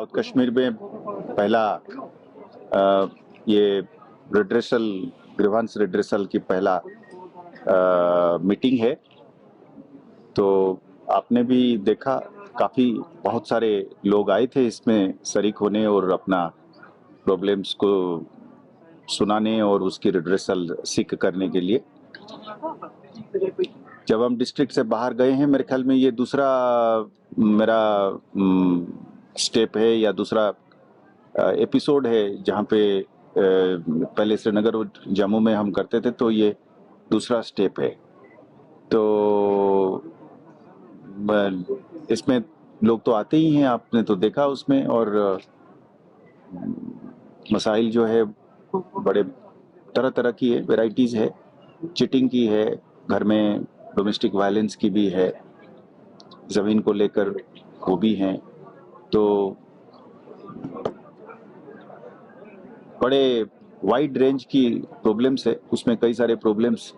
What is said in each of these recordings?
South Kashmir में पहला ये ग्रीवांस रिड्रेसल की पहला मीटिंग है। तो आपने भी देखा काफी बहुत सारे लोग आए थे इसमें शरीक होने और अपना प्रॉब्लम्स को सुनाने और उसकी रिड्रेसल सीख करने के लिए। जब हम डिस्ट्रिक्ट से बाहर गए हैं, मेरे ख्याल में ये दूसरा मेरा स्टेप है या दूसरा एपिसोड है जहाँ पे पहले श्रीनगर और जम्मू में हम करते थे, तो ये दूसरा स्टेप है। तो इसमें लोग तो आते ही हैं, आपने तो देखा उसमें, और मसाइल जो है बड़े तरह तरह की है, वेराइटीज है, चिटिंग की है, घर में डोमेस्टिक वायलेंस की भी है, जमीन को लेकर वो भी हैं। तो बड़े वाइड रेंज की प्रॉब्लम्स है उसमें। कई सारे प्रॉब्लम्स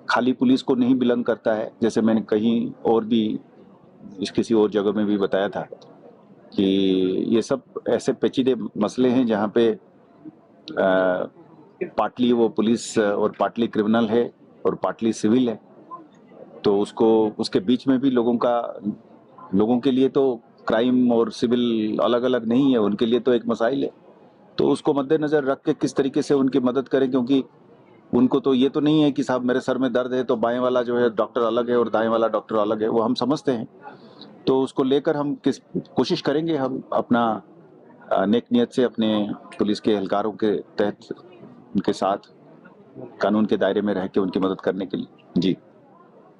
खाली पुलिस को नहीं बिलोंग करता है, जैसे मैंने कहीं और भी किसी और जगह में भी बताया था कि ये सब ऐसे पेचीदे मसले हैं जहाँ पे पार्टली वो पुलिस और पार्टली क्रिमिनल है और पार्टली सिविल है। तो उसके बीच में भी लोगों के लिए तो क्राइम और सिविल अलग अलग नहीं है, उनके लिए तो एक मसाइल है। तो उसको मद्देनजर रख के किस तरीके से उनकी मदद करें, क्योंकि उनको तो ये तो नहीं है कि साहब मेरे सर में दर्द है तो बाएं वाला जो है डॉक्टर अलग है और दाएं वाला डॉक्टर अलग है, वो हम समझते हैं। तो उसको लेकर हम कोशिश करेंगे हम अपना नेक नियत से अपने पुलिस के एहलकारों के तहत उनके साथ कानून के दायरे में रह के उनकी मदद करने के लिए। जी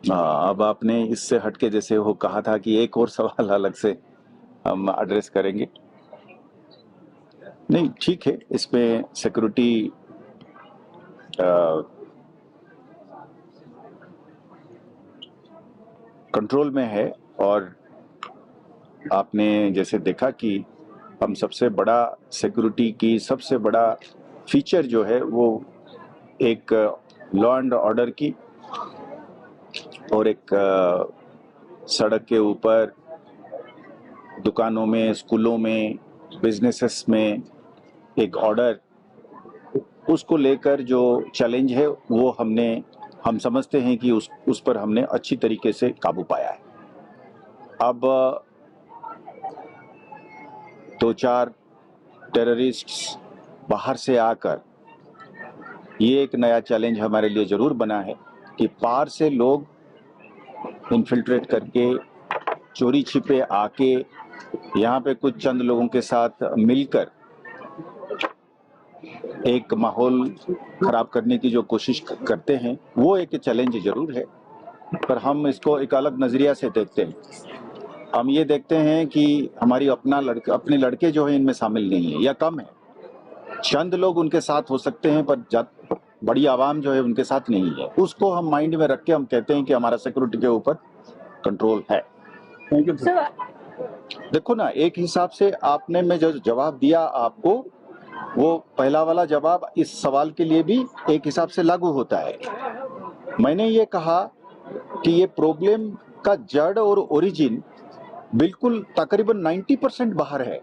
अब आपने इससे हटके जैसे वो कहा था कि एक और सवाल अलग से हम एड्रेस करेंगे। नहीं, ठीक है, इसमें सिक्योरिटी कंट्रोल में है। और आपने जैसे देखा कि हम सबसे बड़ा सिक्योरिटी की सबसे बड़ा फीचर जो है वो एक लॉ एंड ऑर्डर की और एक सड़क के ऊपर, दुकानों में, स्कूलों में, बिजनेसेस में एक ऑर्डर, उसको लेकर जो चैलेंज है वो हम समझते हैं कि उस पर हमने अच्छी तरीके से काबू पाया है। अब 2-4 टेररिस्ट्स बाहर से आकर, ये एक नया चैलेंज हमारे लिए जरूर बना है कि पार से लोग इन्फिल्ट्रेट करके चोरी छिपे आके यहाँ पे कुछ चंद लोगों के साथ मिलकर एक माहौल खराब करने की जो कोशिश करते हैं, वो एक चैलेंज जरूर है। पर हम इसको एक अलग नजरिया से देखते हैं। हम ये देखते हैं कि अपने लड़के जो है इनमें शामिल नहीं है या कम है। चंद लोग उनके साथ हो सकते हैं पर बड़ी आवाम जो है उनके साथ नहीं है। उसको हम माइंड में रख के हम कहते हैं कि हमारा सिक्योरिटी के ऊपर कंट्रोल है। Thank you. देखो ना, एक हिसाब से आपने मैं जो जवाब दिया आपको, वो पहला वाला जवाब इस सवाल के लिए भी एक हिसाब से लागू होता है। मैंने ये कहा कि ये प्रॉब्लम का जड़ और ओरिजिन बिल्कुल तकरीबन 90% बाहर है।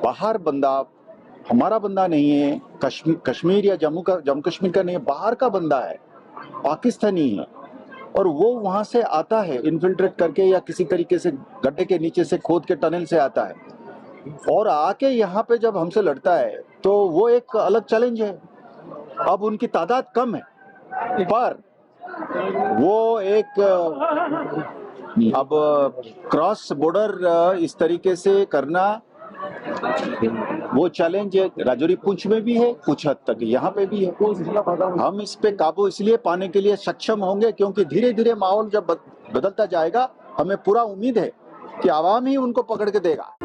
बाहर बंदा हमारा बंदा नहीं है, कश्मीर या जम्मू कश्मीर का नहीं है, बाहर का बंदा है, पाकिस्तानी है, और वो वहां से आता है इन्फिल्ट्रेट करके या किसी तरीके से गड्ढे के नीचे से खोद के टनल से आता है, और आके यहाँ पे जब हमसे लड़ता है तो वो एक अलग चैलेंज है। अब उनकी तादाद कम है, पर वो एक अब क्रॉस बॉर्डर इस तरीके से करना, वो चैलेंज राजौरी पुंछ में भी है, कुछ हद तक यहाँ पे भी है। हम इस पे काबू इसलिए पाने के लिए सक्षम होंगे क्योंकि धीरे धीरे माहौल जब बदलता जाएगा, हमें पूरा उम्मीद है कि आवाम ही उनको पकड़ के देगा।